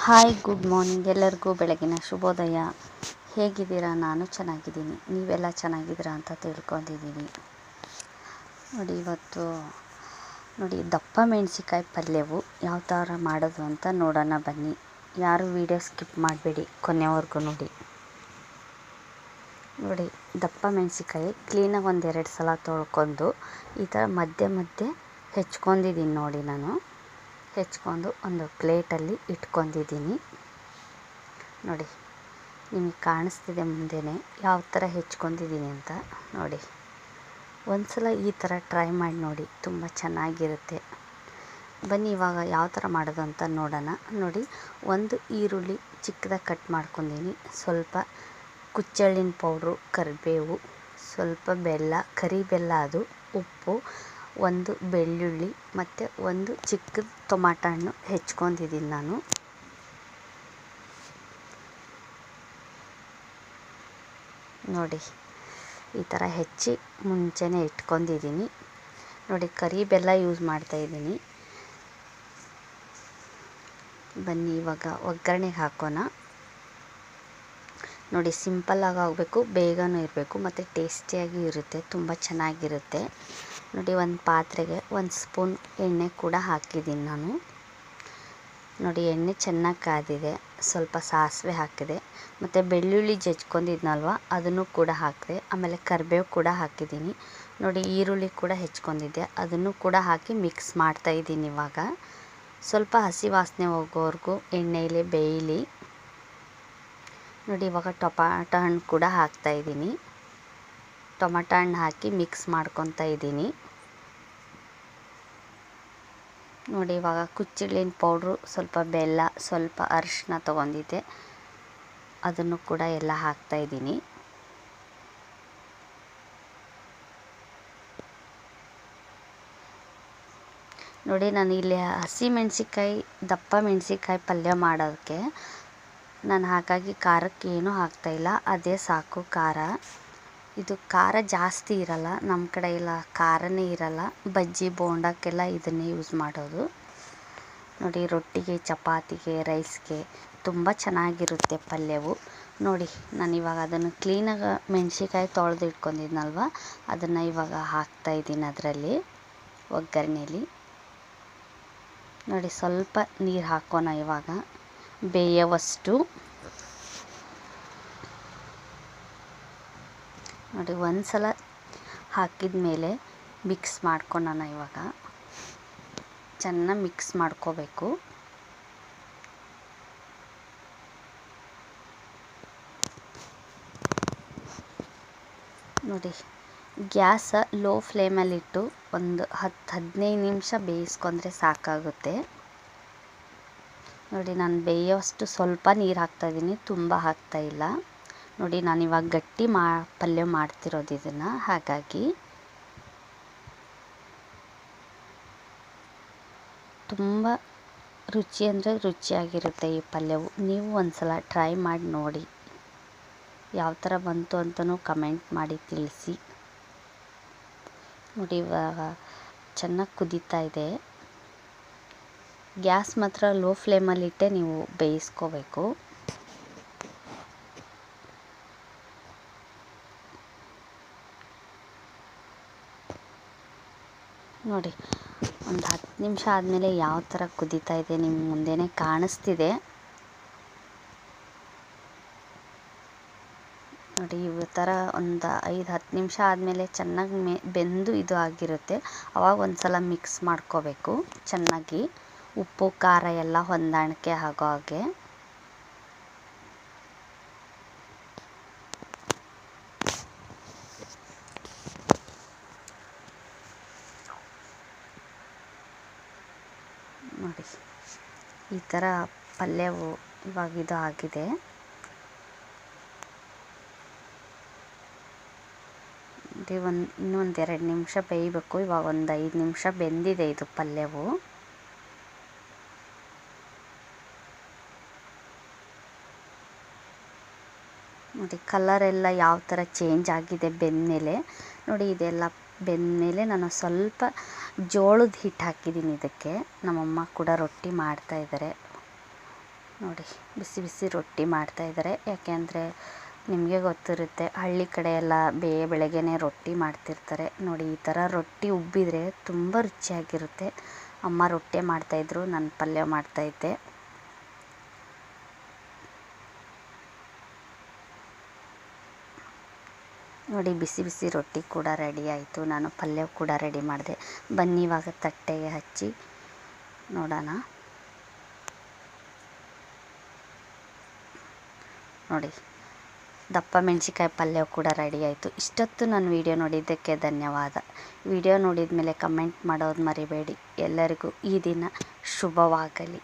Hi, good morning. ಎಲ್ಲರಿಗೂ ಬೆಳಗಿನ ಶುಭೋದಯ. ಹೇಗಿದ್ದೀರಾ? ನಾನು ಚೆನ್ನಾಗಿದ್ದೀನಿ. ನೀವೆಲ್ಲ ಚೆನ್ನಾಗಿದ್ದೀರಾ ಅಂತ ತಿಳ್ಕೊಂಡಿದ್ದೀನಿ. ಇವತ್ತು ದಪ್ಪ ಮೆಣಸಿಕಾಯಿ ಪಲ್ಯವು ಯಾವ ಥರ ಮಾಡೋದು ಅಂತ ನೋಡೋಣ ಬನ್ನಿ. ಯಾರು ವಿಡಿಯೋ ಸ್ಕಿಪ್ ಮಾಡಬೇಡಿ, ಕೊನೆವರೆಗೂ ನೋಡಿ. ದಪ್ಪ ಮೆಣಸಿಕಾಯಿ ಕ್ಲೀನಾಗಿ ಒಂದೆರಡು ಸಲ ತೊಳ್ಕೊಂಡು ಈ ಥರ ಮಧ್ಯೆ ಹೆಚ್ಕೊಂಡಿದ್ದೀನಿ ನೋಡಿ. ನಾನು ಹೆಚ್ಕೊಂಡು ಒಂದು ಪ್ಲೇಟಲ್ಲಿ ಇಟ್ಕೊಂಡಿದ್ದೀನಿ ನೋಡಿ. ನಿಮಗೆ ಕಾಣಿಸ್ತಿದೆ ಮುಂದೆನೇ ಯಾವ ಥರ ಹೆಚ್ಕೊಂಡಿದ್ದೀನಿ ಅಂತ ನೋಡಿ. ಒಂದು ಸಲ ಈ ಥರ ಟ್ರೈ ಮಾಡಿ ನೋಡಿ, ತುಂಬ ಚೆನ್ನಾಗಿರುತ್ತೆ. ಬನ್ನಿ ಇವಾಗ ಯಾವ ಥರ ಮಾಡೋದು ಅಂತ ನೋಡೋಣ. ನೋಡಿ, ಒಂದು ಈರುಳ್ಳಿ ಚಿಕ್ಕದಾಗಿ ಕಟ್ ಮಾಡ್ಕೊಂಡಿದ್ದೀನಿ, ಸ್ವಲ್ಪ ಕುಚ್ಚೆಳ್ಳಿನ ಪೌಡ್ರು, ಕರಿಬೇವು, ಸ್ವಲ್ಪ ಬೆಲ್ಲ, ಕರಿ ಬೆಲ್ಲ, ಅದು ಉಪ್ಪು, ಒಂದು ಬೆಳ್ಳುಳ್ಳಿ ಮತ್ತು ಒಂದು ಚಿಕ್ಕ ಟೊಮಾಟೊ ಹಣ್ಣು ಹೆಚ್ಕೊಂಡಿದ್ದೀನಿ ನಾನು. ನೋಡಿ, ಈ ಥರ ಹೆಚ್ಚಿ ಮುಂಚೆನೇ ಇಟ್ಕೊಂಡಿದ್ದೀನಿ ನೋಡಿ. ಕರಿ ಬೆಲ್ಲ ಯೂಸ್ ಮಾಡ್ತಾಯಿದ್ದೀನಿ. ಬನ್ನಿ ಇವಾಗ ಒಗ್ಗರಣೆಗೆ ಹಾಕೋಣ ನೋಡಿ. ಸಿಂಪಲ್ಲಾಗಿ ಆಗಬೇಕು, ಬೇಗನೂ ಇರಬೇಕು ಮತ್ತು ಟೇಸ್ಟಿಯಾಗಿ ಇರುತ್ತೆ, ತುಂಬ ಚೆನ್ನಾಗಿರುತ್ತೆ ನೋಡಿ. ಒಂದು ಪಾತ್ರೆಗೆ ಒಂದು ಸ್ಪೂನ್ ಎಣ್ಣೆ ಕೂಡ ಹಾಕಿದ್ದೀನಿ ನಾನು ನೋಡಿ. ಎಣ್ಣೆ ಚೆನ್ನಾಗಿ ಕಾದಿದೆ. ಸ್ವಲ್ಪ ಸಾಸಿವೆ ಹಾಕಿದೆ ಮತ್ತು ಬೆಳ್ಳುಳ್ಳಿ ಜಜ್ಕೊಂಡಿದ್ನಲ್ವ ಅದನ್ನು ಕೂಡ ಹಾಕಿದೆ. ಆಮೇಲೆ ಕರಿಬೇವು ಕೂಡ ಹಾಕಿದ್ದೀನಿ ನೋಡಿ. ಈರುಳ್ಳಿ ಕೂಡ ಹೆಚ್ಕೊಂಡಿದ್ದೆ, ಅದನ್ನು ಕೂಡ ಹಾಕಿ ಮಿಕ್ಸ್ ಮಾಡ್ತಾಯಿದ್ದೀನಿ. ಇವಾಗ ಸ್ವಲ್ಪ ಹಸಿ ವಾಸನೆ ಹೋಗೋವರೆಗೂ ಎಣ್ಣೆಯಲ್ಲಿ ಬೇಯಲಿ ನೋಡಿ. ಇವಾಗ ಟೊಮಾಟೊ ಹಣ್ಣು ಕೂಡ ಹಾಕ್ತಾಯಿದ್ದೀನಿ. ಟೊಮಾಟೊ ಹಣ್ಣು ಹಾಕಿ ಮಿಕ್ಸ್ ಮಾಡ್ಕೊತಾ ಇದ್ದೀನಿ ನೋಡಿ. ಇವಾಗ ಕುಚ್ಚೆಳ್ಳಿನ ಪೌಡ್ರು, ಸ್ವಲ್ಪ ಬೆಲ್ಲ, ಸ್ವಲ್ಪ ಅರಿಶಿನ ತೊಗೊಂಡಿದ್ದೆ, ಅದನ್ನು ಕೂಡ ಎಲ್ಲ ಹಾಕ್ತಾಯಿದ್ದೀನಿ ನೋಡಿ. ನಾನು ಇಲ್ಲಿ ಹಸಿ ಮೆಣಸಿಕಾಯಿ, ದಪ್ಪ ಮೆಣಸಿಕಾಯಿ ಪಲ್ಯ ಮಾಡೋದಕ್ಕೆ ನಾನು ಹಾಗಾಗಿ ಖಾರಕ್ಕೆ ಏನೂ ಹಾಕ್ತಾಯಿಲ್ಲ, ಅದೇ ಸಾಕು ಖಾರ. ಇದು ಖಾರ ಜಾಸ್ತಿ ಇರಲ್ಲ ನಮ್ಮ ಕಡೆ, ಇಲ್ಲ ಖಾರನೇ ಇರಲ್ಲ. ಬಜ್ಜಿ ಬೋಂಡಕ್ಕೆಲ್ಲ ಇದನ್ನೇ ಯೂಸ್ ಮಾಡೋದು ನೋಡಿ. ರೊಟ್ಟಿಗೆ, ಚಪಾತಿಗೆ, ರೈಸ್ಗೆ ತುಂಬ ಚೆನ್ನಾಗಿರುತ್ತೆ ಪಲ್ಯವು ನೋಡಿ. ನಾನಿವಾಗ ಅದನ್ನು ಕ್ಲೀನಾಗಿ ಮೆಣಸಿಕಾಯಿ ತೊಳೆದು ಇಟ್ಕೊಂಡಿದ್ನಲ್ವ ಅದನ್ನು ಇವಾಗ ಹಾಕ್ತಾಯಿದ್ದೀನಿ ಅದರಲ್ಲಿ, ಒಗ್ಗರಣೆಯಲ್ಲಿ ನೋಡಿ. ಸ್ವಲ್ಪ ನೀರು ಹಾಕೋಣ ಇವಾಗ ಬೇಯುವಷ್ಟು ನೋಡಿ. ಒಂದು ಸಲ ಹಾಕಿದ ಮೇಲೆ ಮಿಕ್ಸ್ ಮಾಡ್ಕೊಳ್ಳೋಣ. ಇವಾಗ ಚೆನ್ನಾಗಿ ಮಿಕ್ಸ್ ಮಾಡ್ಕೋಬೇಕು ನೋಡಿ. ಗ್ಯಾಸ ಲೋ ಫ್ಲೇಮಲ್ಲಿಟ್ಟು ಒಂದು 10-15 ನಿಮಿಷ ಬೇಯಿಸ್ಕೊಂಡ್ರೆ ಸಾಕಾಗುತ್ತೆ ನೋಡಿ. ನಾನು ಬೇಯೋಷ್ಟು ಸ್ವಲ್ಪ ನೀರು ಹಾಕ್ತಾಯಿದ್ದೀನಿ, ತುಂಬ ಹಾಕ್ತಾಯಿಲ್ಲ ನೋಡಿ. ನಾನಿವಾಗ ಗಟ್ಟಿ ಪಲ್ಯ ಮಾಡ್ತಿರೋದು ಇದನ್ನು, ಹಾಗಾಗಿ ತುಂಬ ರುಚಿ ಅಂದರೆ ರುಚಿಯಾಗಿರುತ್ತೆ ಈ ಪಲ್ಯವು. ನೀವು ಒಂದು ಸಲ ಟ್ರೈ ಮಾಡಿ ನೋಡಿ, ಯಾವ ಥರ ಬಂತು ಅಂತಲೂ ಕಮೆಂಟ್ ಮಾಡಿ ತಿಳಿಸಿ ನೋಡಿ. ಇವಾಗ ಚೆನ್ನಾಗಿ ಕುದೀತಾ ಇದೆ. ಗ್ಯಾಸ್ ಮಾತ್ರ ಲೋ ಫ್ಲೇಮಲ್ಲಿಟ್ಟೆ ನೀವು ಬೇಯಿಸ್ಕೋಬೇಕು ನೋಡಿ. ಒಂದು 10 ನಿಮಿಷ ಆದಮೇಲೆ ಯಾವ ಥರ ಕುದೀತಾ ಇದೆ ನಿಮ್ಮ ಮುಂದೆನೇ ಕಾಣಿಸ್ತಿದೆ ನೋಡಿ. ಈ ಥರ ಒಂದು 5-10 ನಿಮಿಷ ಆದಮೇಲೆ ಚೆನ್ನಾಗಿ ಬೆಂದು ಇದು ಆಗಿರುತ್ತೆ. ಆವಾಗ ಒಂದು ಸಲ ಮಿಕ್ಸ್ ಮಾಡ್ಕೋಬೇಕು ಚೆನ್ನಾಗಿ, ಉಪ್ಪು ಖಾರ ಎಲ್ಲ ಹೊಂದಾಣಿಕೆ ಆಗೋ ಹಾಗೆ ನೋಡಿ. ಈ ಥರ ಪಲ್ಯವು ಇವಾಗ ಇದು ಆಗಿದೆ. ಇನ್ನೊಂದು 2 ನಿಮಿಷ ಬೇಯಬೇಕು. ಇವಾಗ ಒಂದು 5 ನಿಮಿಷ ಬೆಂದಿದೆ ಇದು ಪಲ್ಯವು ನೋಡಿ. ಕಲರೆಲ್ಲ ಯಾವ ಥರ ಚೇಂಜ್ ಆಗಿದೆ ಬೆಂದಮೇಲೆ ನೋಡಿ. ಇದೆಲ್ಲ ಬೆಂದಮೇಲೆ ನಾನು ಸ್ವಲ್ಪ ಜೋಳದ ಹಿಟ್ಟು ಹಾಕಿದ್ದೀನಿ ಇದಕ್ಕೆ. ನಮ್ಮಮ್ಮ ಕೂಡ ರೊಟ್ಟಿ ಮಾಡ್ತಾಯಿದ್ದಾರೆ ನೋಡಿ ಬಿಸಿ ಬಿಸಿ ರೊಟ್ಟಿ ಮಾಡ್ತಾಯಿದ್ದಾರೆ. ಯಾಕೆಂದರೆ ನಿಮಗೆ ಗೊತ್ತಿರುತ್ತೆ, ಹಳ್ಳಿ ಕಡೆ ಎಲ್ಲ ಬೆಳಗ್ಗೆನೇ ರೊಟ್ಟಿ ಮಾಡ್ತಿರ್ತಾರೆ. ನೋಡಿ ಈ ಥರ ರೊಟ್ಟಿ ಉಬ್ಬಿದರೆ ತುಂಬ ರುಚಿಯಾಗಿರುತ್ತೆ. ಅಮ್ಮ ರೊಟ್ಟಿ ಮಾಡ್ತಾಯಿದ್ರು, ನಾನು ಪಲ್ಯ ಮಾಡ್ತಾಯಿದ್ದೆ. ನೋಡಿ ಬಿಸಿ ಬಿಸಿ ರೊಟ್ಟಿ ಕೂಡ ರೆಡಿ ಆಯಿತು. ನಾನು ಪಲ್ಯ ಕೂಡ ರೆಡಿ ಮಾಡಿದೆ. ಬನ್ನಿ ಇವಾಗ ತಟ್ಟೆಗೆ ಹಚ್ಚಿ ನೋಡೋಣ. ನೋಡಿ ದಪ್ಪ ಮೆಣಸಿಕಾಯಿ ಪಲ್ಯ ಕೂಡ ರೆಡಿ ಆಯಿತು. ಇಷ್ಟೊತ್ತು ನನ್ನ ವಿಡಿಯೋ ನೋಡಿದ್ದಕ್ಕೆ ಧನ್ಯವಾದ. ವಿಡಿಯೋ ನೋಡಿದ ಮೇಲೆ ಕಮೆಂಟ್ ಮಾಡೋದು ಮರಿಬೇಡಿ. ಎಲ್ಲರಿಗೂ ಈ ದಿನ ಶುಭವಾಗಲಿ.